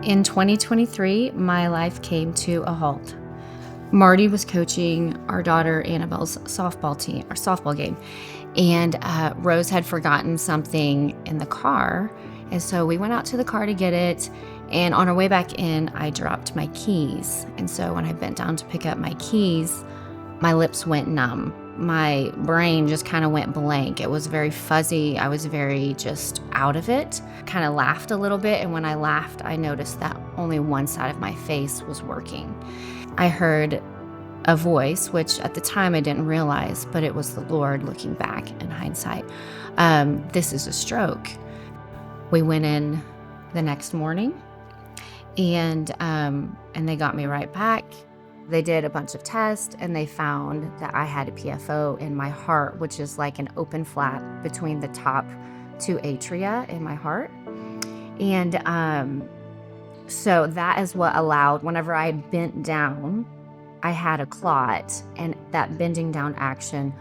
In 2023, my life came to a halt. Marty was coaching our daughter Annabelle's softball game, and Rose had forgotten something in the car, and so we went out to the car to get it, and on our way back in, I dropped my keys, and so when I bent down to pick up my keys, my lips went numb. My brain just kind of went blank. It was very fuzzy. I was very just out of it. Kind of laughed a little bit, and when I laughed, I noticed that only one side of my face was working. I heard a voice, which at the time I didn't realize, but it was the Lord looking back in hindsight. This is a stroke. We went in the next morning, and they got me right back. They did a bunch of tests, and they found that I had a PFO in my heart, which is like an open flap between the top two atria in my heart. And so that is what allowed, whenever I bent down, I had a clot, and that bending down action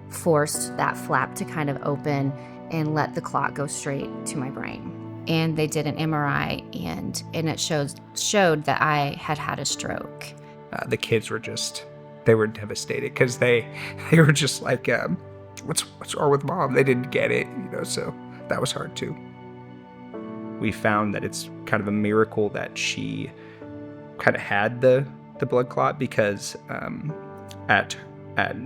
forced that flap to kind of open and let the clot go straight to my brain. And they did an MRI, and it showed that I had a stroke. The kids were they were devastated because they were just like, what's wrong with mom? They didn't get it, so that was hard too. We found that it's kind of a miracle that she kind of had the blood clot, because at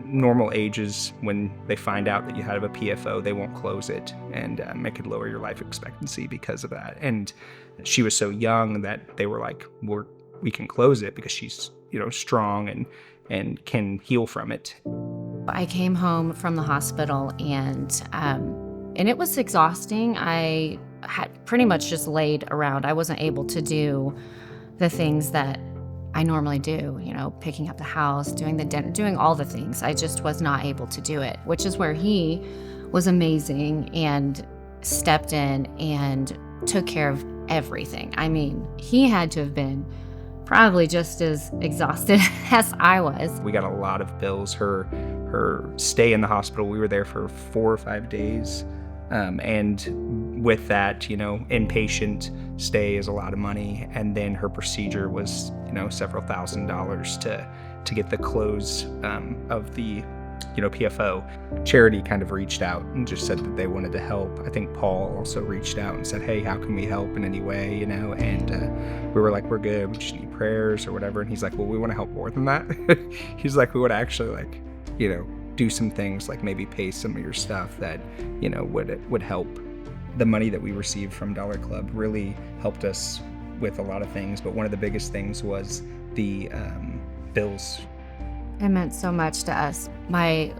normal ages, when they find out that you have a PFO, they won't close it, and it could lower your life expectancy because of that. And she was so young that they were like, we can close it because she's strong and can heal from it. I came home from the hospital, and it was exhausting. I had pretty much just laid around. I wasn't able to do the things that I normally do, picking up the house, doing the dinner, doing all the things. I just was not able to do it, which is where he was amazing and stepped in and took care of everything. I mean, he had to have been probably just as exhausted as I was. We got a lot of bills. Her stay in the hospital, we were there for 4 or 5 days. And with that, inpatient stay is a lot of money. And then her procedure was, several $1,000s to get the close of the, PFO. Charity kind of reached out and just said that they wanted to help. I think Paul also reached out and said, hey, how can we help in any way, and we were like, we're good, we just need prayers or whatever. And he's like, well, we want to help more than that. He's like, we would actually do some things, like maybe pay some of your stuff that, would help. The money that we received from Dollar Club really helped us with a lot of things, but one of the biggest things was the bills. It meant so much to us. My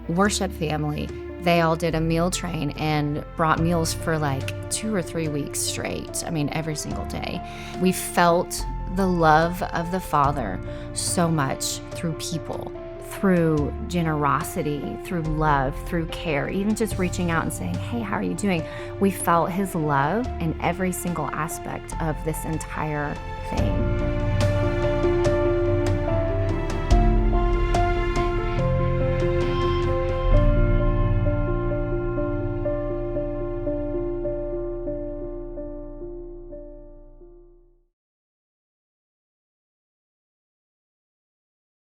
worship family, they all did a meal train and brought meals for like 2 or 3 weeks straight. I mean, every single day. We felt the love of the Father so much through people, through generosity, through love, through care, even just reaching out and saying, hey, how are you doing? We felt his love in every single aspect of this entire thing.